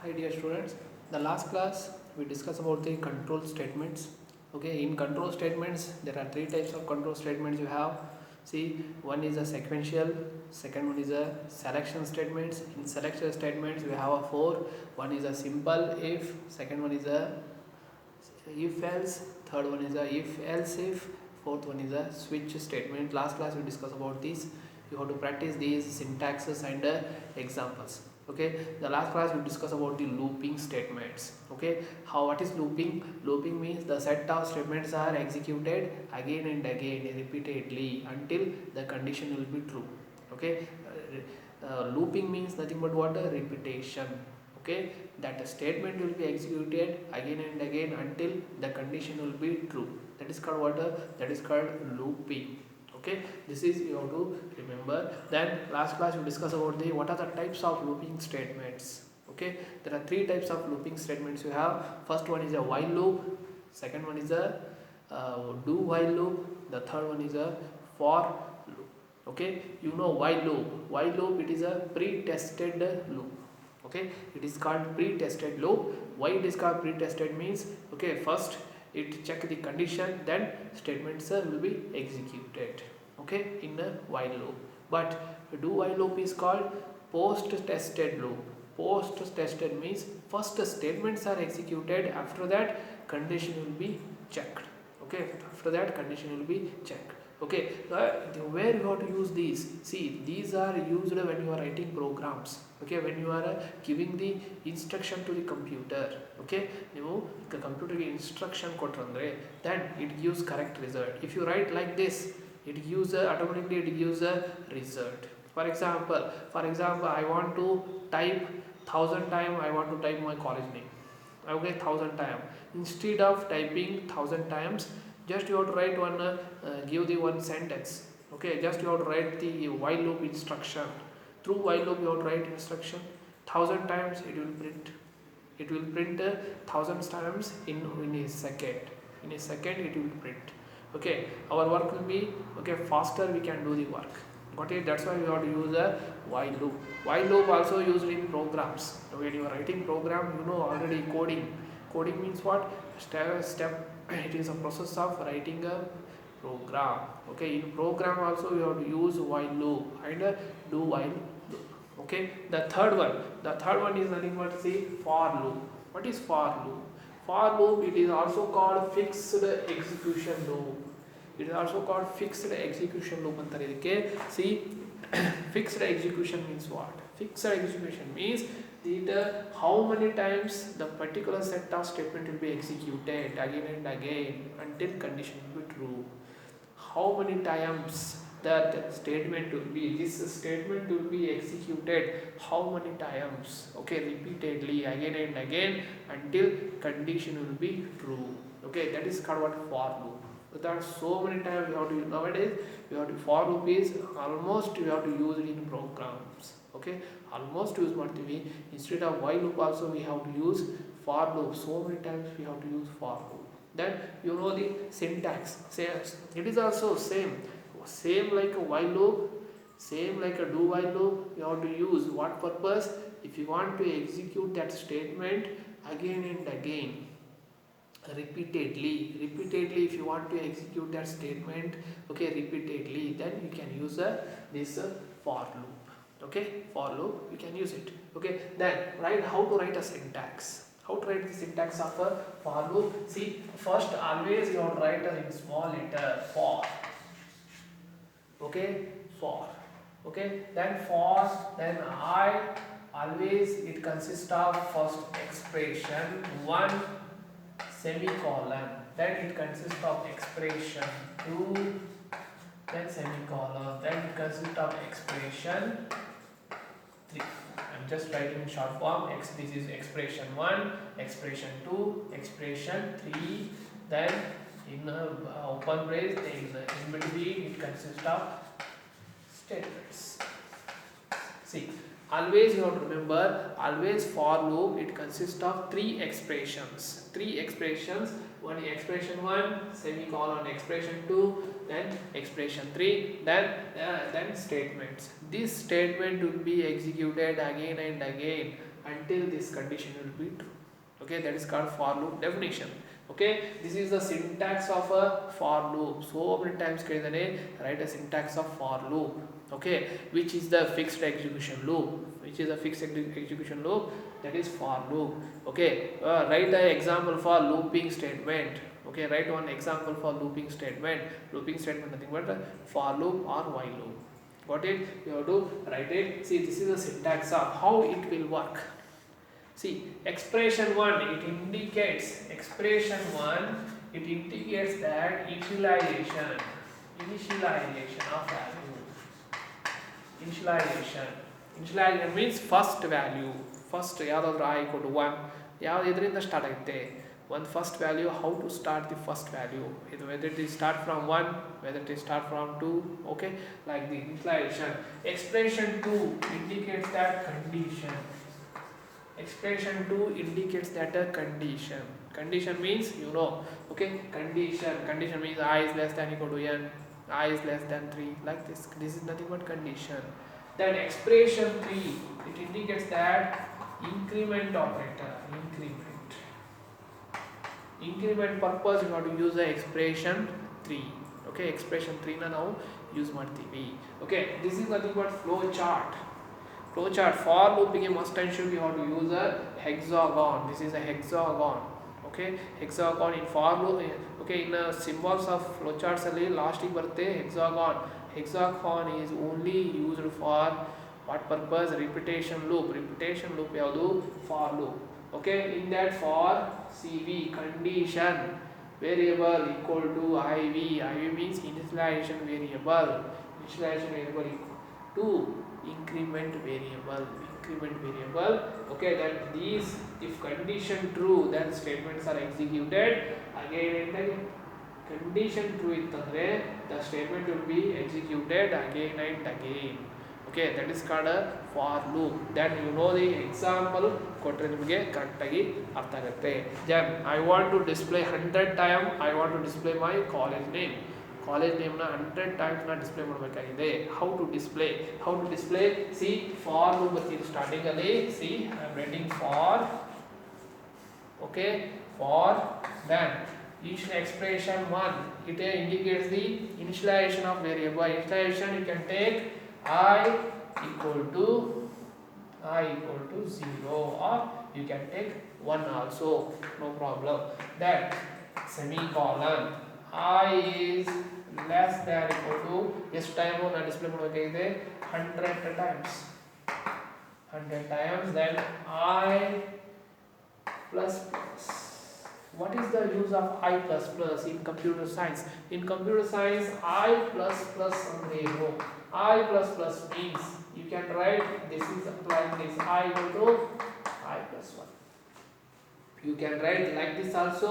Hi dear students, the last class we discussed about the control statements. Okay, in control statements there are three types of control statements you have. See, one is a sequential, second one is a selection statements. In selection statements we have a four. One is a simple if, second one is a if else, third one is a if else if, fourth one is a switch statement. Last class we discussed about this. You have to practice these syntaxes and examples. Okay, the last class we discussed about the looping statements. Okay, what is looping? Looping means the set of statements are executed again and again repeatedly until the condition will be true. Okay, looping means nothing but what? A repetition. Okay, that a statement will be executed again and again until the condition will be true. That is called what? That is called looping. Okay, this is you have to remember. Then last class we discussed about the what are the types of looping statements. Okay, there are three types of looping statements you have. First one is a while loop, second one is a do while loop, the third one is a for loop. Okay, you know while loop it is a pre-tested loop. Okay, it is called pre-tested loop. Why it is called pre-tested means, okay, first it check the condition, then statements will be executed, okay, in a while loop. But do while loop is called post-tested loop. Post-tested means first statements are executed, after that condition will be checked. Okay, after that condition will be checked. Okay, where you have to use these? See, these are used when you are writing programs. Okay, when you are giving the instruction to the computer. Okay, ನೀವು ಕಂಪ್ಯೂಟರ್ಗೆ instruction ಕೊಟ್ರಂದ್ರೆ then it gives correct result. If you write like this, it gives automatically it gives a result. For example, I want to type 1000 times. I want to type my college name. Okay, 1000 times. Instead of typing 1000 times, just you have to write one give the one sentence. Okay, just you have to write the while loop instruction. Through while loop you have to write instruction 1000 times. It will print 1000 times in a second. In a second it will print. Okay, our work will be, okay, faster we can do the work. Okay, that's why we have to use a while loop. While loop also used in programs. When you are writing program, you know already coding means what? Step it is a process of writing a program. Okay, in program also you have to use while loop and do while loop. Okay, the third one is nothing but say for loop. What is for loop? For loop, it is also called fixed execution loop. It is also called fixed execution loop ಅಂತಾರೆ ಇದಕ್ಕೆ. See, fixed execution means what? Fixed execution means that how many times the particular set of statement will be executed again and again until condition will be true. How many times that statement will be, this statement will be executed, how many times? Okay, repeatedly again and again until condition will be true. Okay, that is called what? For loop. So there are so many times we have to use. Nowadays we have to, for loop is almost we have to use it in programs. Okay, almost use ಮಾಡ್ತೀವಿ. Instead of while loop also we have to use for loop. So many times we have to use for loop. Then you know the syntax. It is also same like a while loop, same like a do while loop. You have to use what purpose? If you want to execute that statement again and again, repeatedly, if you want to execute that statement, okay, repeatedly, then you can use this for loop. Okay, for loop you can use it. Okay, then how to write a syntax. How to write the syntax of a for loop? See, first always you have to write in small letter for. Okay, for. Okay, then for, then I always it consists of first expression 1 semicolon, then it consists of expression 2, then semicolon, then it consists of expression 3. I'm just writing in short form. This is expression 1, expression 2, expression 3, then in open brace there is in between it consists of statements. See, always you have to remember, always for loop it consists of 3 expressions. One expression 1 semicolon, expression 2, then expression 3, then statements. This statement will be executed again and again until this condition will be true. Okay, that is called for loop definition. Okay, this is the syntax of a for loop. So many times write a syntax of for loop. Okay, which is the fixed execution loop, execution loop, that is for loop. Okay, write the example for looping statement. Okay, write one example for looping statement. Looping statement nothing but for loop or while loop. Got it? You have to write it. See, this is the syntax of how it will work. See, expression 1, it indicates that initialization of value. Initialization means first value. First ಯಾವ್ದಾದ್ರು I equal to 1 ಇದರಿಂದ start ಆಗುತ್ತೆ. One first value, how to start the first value, whether it is start from 1, whether it is start from 2. Okay, like the initialization. Expression 2 indicates that condition. Expression 2 indicates that a condition. Condition means okay, condition means I is less than equal to n, I is less than 3, like this. This is nothing but condition. Then expression 3, it indicates that increment operator. Increment purpose you have to use the expression 3. Okay, expression 3 na now use ಮಾಡ್ತೀವಿ. Okay, this is nothing but flow chart. For looping a must and should you have to use a hexagon. This is a hexagon. Okay, hexagon in for loop. Okay, in symbols of flowcharts alli last ಗೆ ಬರುತ್ತೆ hexagon. Hexagon is only used for what purpose? Repetition loop ಯಾವುದು? For loop. Okay, in that for CV condition variable equal to IV means initialization variable equal to increment variable. Okay, that these, if condition true, then statements are executed again and again. Condition true ittandre the statement will be executed again and again. Okay, that is called a for loop. Then the example ಕೊಟ್ಟರೆ ನಿಮಗೆ ಕರೆಕ್ಟಾಗಿ ಅರ್ಥ ಆಗುತ್ತೆ. Then I want to display 100 time, I want to display my college name ನ 100 times na display ಮಾಡಬೇಕಾಗಿದೆ. How to display? See, for loop ಬರ್ತೀನಿ starting ಅಲ್ಲಿ. See, I am writing for. Okay, for, then each expression 1, it indicates the initialization of variable. Initialization you can take I equal to 0, or you can take 1 also, no problem. Then semicolon, I is less than equal to ಎಷ್ಟು time ನಾನು display ಮಾಡಬೇಕಾಗಿದೆ? 100 times. Then I plus. What is the use of I plus plus in computer science? In computer science, I plus plus I plus plus means you can write this is applying this I equal to I plus 1. You can write like this also.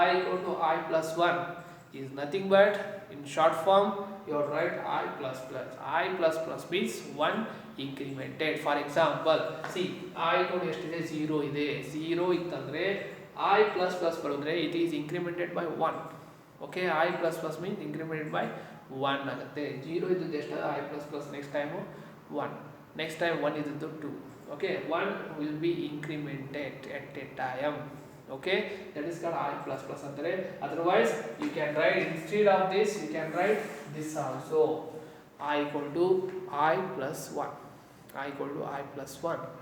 I equal to I plus 1 is nothing but in short form you write I plus plus. I plus plus means 1 incremented. For example, see, I equal to ಎಷ್ಟಿದೆ? 0 ಇದೆ. 0 ಇತ್ತಂದ್ರೆ I plus plus ಬರೋದ್ರೆ it is incremented by 1. Okay, I plus plus means incremented by 1 ಆಗುತ್ತೆ. 0 ಇದ್ದದ್ದು ಎಷ್ಟು? I plus plus next time 1. Next time 1 ಇದ್ದದ್ದು 2. Okay, 1 will be incremented at a time. Okay, that is called I plus plus ಅಂತಾರೆ. Otherwise you can write, instead of this you can write this also. I equal to I plus 1.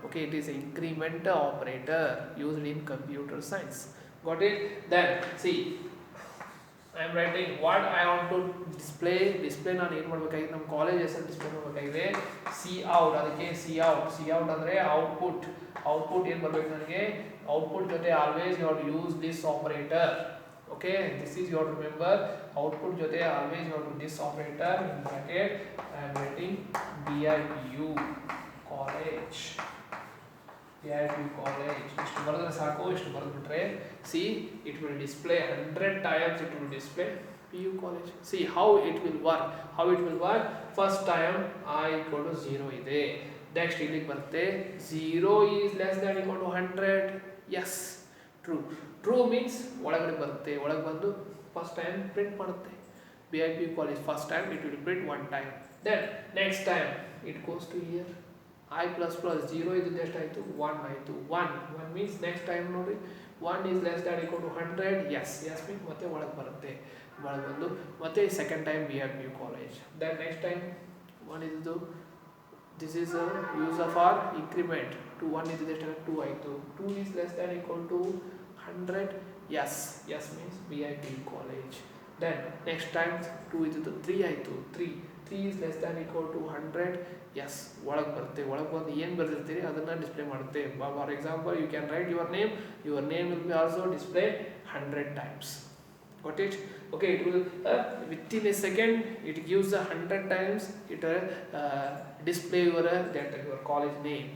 Okay, it is an increment operator used in computer science. Got it? Then see, I am writing what I want to display ನಾನು ಏನು ಮಾಡಬೇಕಾಗಿದೆ? ನಮ್ಮ college ಹೆಸರು display ಮಾಡಬೇಕಾಗಿದೆ. C out, ಅದಕ್ಕೆ C out ಅಂದರೆ output ಏನು ಬರಬೇಕು ನನಗೆ? ಔಟ್ಪುಟ್ ಜೊತೆ always you have to use this operator. Okay, this is you have to remember, output ಜೊತೆ always you have to this operator in bracket. I am writing DIPU college. ಇಷ್ಟು ಬರೆದ್ರೆ ಸಾಕು. ಇಷ್ಟು ಬರೆದ್ಬಿಟ್ರೆ see, it will display 100 times, it will display PU college. See how it will work. First time I equal to 0 ಇದೆ. Next ಇಲ್ಲಿಗೆ ಬರುತ್ತೆ 0 is less than equal to 100. Yes, true means ಒಳಗಡೆ ಬರುತ್ತೆ. ಒಳಗೆ ಬಂದು ಫಸ್ಟ್ ಟೈಮ್ ಪ್ರಿಂಟ್ ಮಾಡುತ್ತೆ. BIP college first time it will print 1 time. Then next time it goes to here. I plus plus 0 ಇದ್ದು ಎಷ್ಟಾಯಿತು 1 ಆಯಿತು 1 ಮೀನ್ಸ್ ನೆಕ್ಸ್ಟ್ ಟೈಮ್ ನೋಡಿ 1 is less than equal to 100 yes means ಮತ್ತೆ ಒಳಗೆ ಬರುತ್ತೆ ಒಳಗೆ ಬಂದು ಮತ್ತೆ second time we have new college then next time 1 ಇದ್ದು this is a use of our increment to 1 is less than 2 ಆಯಿತು 2 is less than equal to 100 yes means VIP college then next time 2 is to 3 ಆಯಿತು 3 is less than equal to 100 yes ಒಳಗೆ ಬರುತ್ತೆ ಒಳಗೆ ಬಂದು ಏನು ಬರೆದಿರ್ತೀರಿ ಅದನ್ನು display ಮಾಡುತ್ತೆ for example you can write your name will be also display 100 times got it okay it will within a second it gives the 100 times it display your college name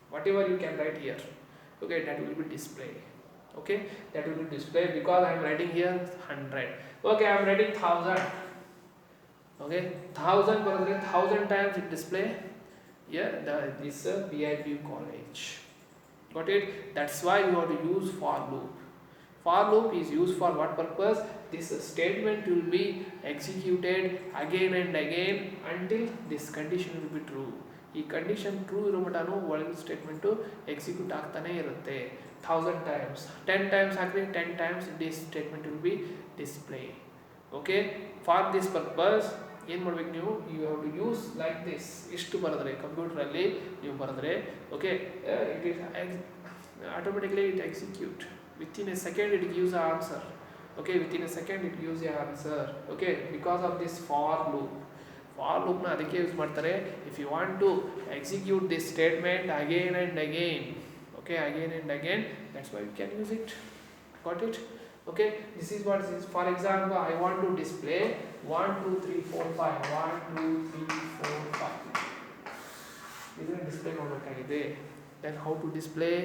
whatever you can write here okay that will be display okay that will be display because I am writing here 100 okay I am writing 1000 okay 1000 ಬರೆದ್ರೆ 1000 times it display here this VIP college got it that's why you have to use for loop is used for what purpose this statement will be executed again and again until this condition will be true ಈ condition true ಇರೋ ಮಟನೂ ಒಳಗಿನ statement execute ಆಗ್ತಾನೆ ಇರುತ್ತೆ 1000 times 10 times ಹಾಕಿದ್ರೆ 10 times this statement will be display okay for this purpose ಏನು ಮಾಡ್ಬೇಕು ನೀವು you have to use like this ಇಷ್ಟು ಬರೆದ್ರೆ ಕಂಪ್ಯೂಟರಲ್ಲಿ ನೀವು ಬರೆದ್ರೆ okay it is automatically it execute within a second it gives the answer okay within a second it gives the answer okay because of this for loop na adike use ಮಾಡ್ತಾರೆ if you want to execute this statement again and again okay again and again that's why you can use it got it okay this is what is for example I want to display 1 2 3 4 5 1 2 3 4 5 ಇದನ್ನ display ಮಾಡಬೇಕಾಗಿದೆ then how to display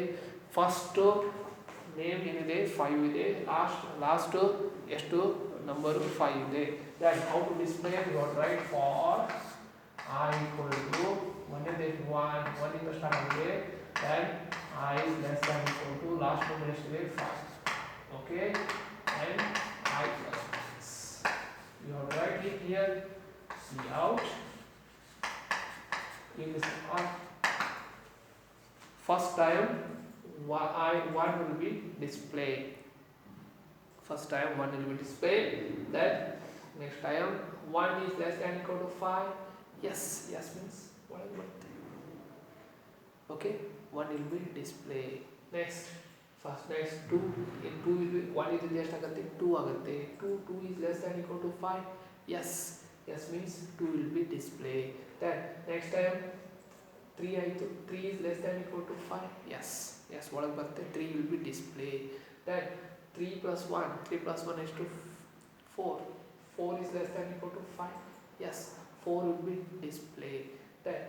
first name ಏನಿದೆ 5 ಇದೆ last ಎಷ್ಟು number 5 ಇದೆ then how to display you are right for I equal to 1 ಇಂದ start ಆಗಿದೆ then I is less than equal to last number ಎಷ್ಟಿದೆ 5 okay and I plus x you have to write it here see out in this part first time one will be display first time one will be display then next time 1 is less than equal to 5 yes means what is it okay 1 will be display next first next 2 in 2 will be 1 is less than 2 ಆಗುತ್ತೆ 2 is less than equal to 5 yes means 2 will be display then next time 3 ಆಯಿತು 3 is less than equal to 5 yes ಒಳಗೆ ಬರುತ್ತೆ 3 will be display then 3 plus 1 is to 4 is less than equal to 5 yes 4 will be display then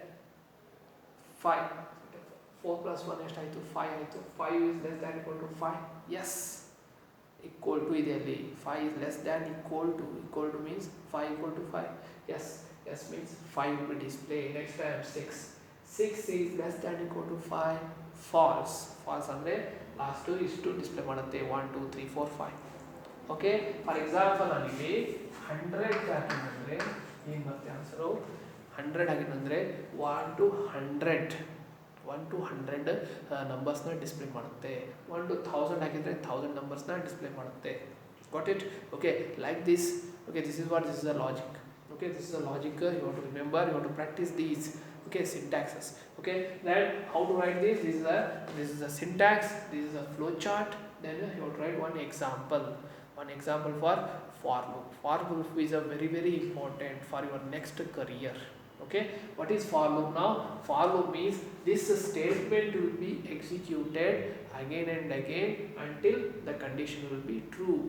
4 plus 1 ಎಷ್ಟಾಯಿತು 5 ಆಯಿತು 5 is less than equal to 5 yes equal to ಇದೆಯಲ್ಲಿ 5 is less than equal to means 5 equal to 5 yes means 5 will be display next time 6 is less than equal to 5 false ಅಂದರೆ last ಇಷ್ಟು display ಮಾಡುತ್ತೆ 1 2 3 4 5 okay for example ನಾನಿಲ್ಲಿ 100 ಹಾಕಿದ್ರೆ ಏನು ಬರುತ್ತೆ answer 100 ಹಾಕಿದ್ರೆ 1 to 100 ನಂಬರ್ಸ್ನ display ಮಾಡುತ್ತೆ 1 to 1000 ಹಾಕಿದ್ರೆ 1000 ನಂಬರ್ಸ್ನ ಡಿಸ್ಪ್ಲೇ ಮಾಡುತ್ತೆ got it okay like this okay this is the logic okay this is the logic you have to remember you have to practice these okay syntaxes okay then how to write this is the syntax this is a flow chart then you have to write one example for loop is a very very important for your next career okay what is for loop now for loop means this statement will be executed again and again until the condition will be true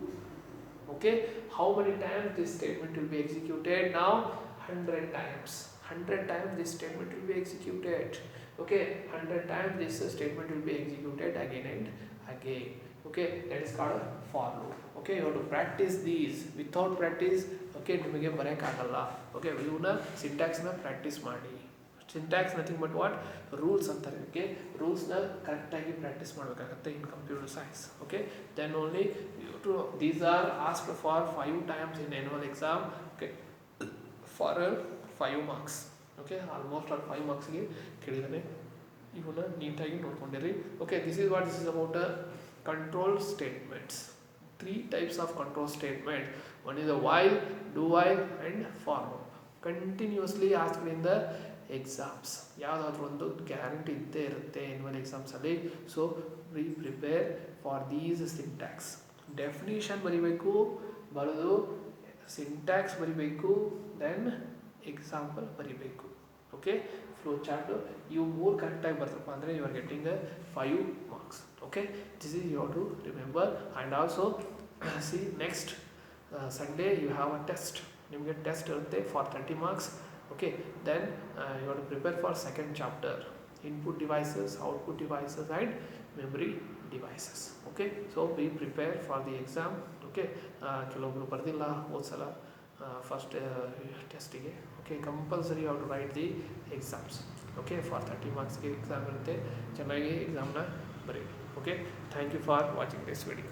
okay how many times this statement will be executed now 100 times this statement will be executed okay 100 times this statement will be executed again and again okay that is called a for loop okay you have to practice these without practice okay ನಿಮಗೆ ಬರಕ್ಕೆ ಆಗಲ್ಲ okay ಇವನ್ನ syntax ನ practice ಮಾಡಿ syntax nothing but what rules ಅಂತಾರೆ okay rules ನ correct ಆಗಿ practice ಮಾಡಬೇಕಾಗುತ್ತೆ in computer science okay then only these are asked for 5 times in annual exam okay for 5 marks okay almost all 5 ಮಾರ್ಕ್ಸ್ಗೆ ಕೇಳಿದ್ದಾನೆ, ಇವನ್ನ ನೀಟಾಗಿ ನೋಡ್ಕೊಂಡಿರಿ. Okay, this is about control statements. 3 types of control statement. One is a while, do while and for loop. Continuously asked in the exams. ಯಾವುದಾದ್ರೂ ಒಂದು guarantee ಇದ್ದೇ ಇರುತ್ತೆ annual ಎಕ್ಸಾಮ್ಸಲ್ಲಿ. So we prepare for these syntax. Definition ಬರಿಬೇಕು, ಬರೋದು syntax ಬರಿಬೇಕು, then example ಬರಿಬೇಕು. Okay, flow chart ಇವು 3 ಕರೆಕ್ಟಾಗಿ ಬರ್ತಪ್ಪ ಅಂದರೆ you are getting 5 marks. Okay, this is you have to remember. And also see, next Sunday you have a test. ನಿಮಗೆ test ಇರುತ್ತೆ for 30 marks. Okay, then you have to prepare for second chapter, input devices, output devices and memory devices. Okay, so be prepared for the exam. Okay, ಕೆಲವೊಬ್ರು ಬರ್ದಿಲ್ಲ ಹೋದ್ಸಲ first ಟೆಸ್ಟಿಗೆ. Okay, compulsory you have to write the exams. Okay, for 30 marksಗೆ exam ಇರುತ್ತೆ, ಚೆನ್ನಾಗಿ ಎಕ್ಸಾಮ್ನ ಬರೀ. Okay, thank you for watching this video.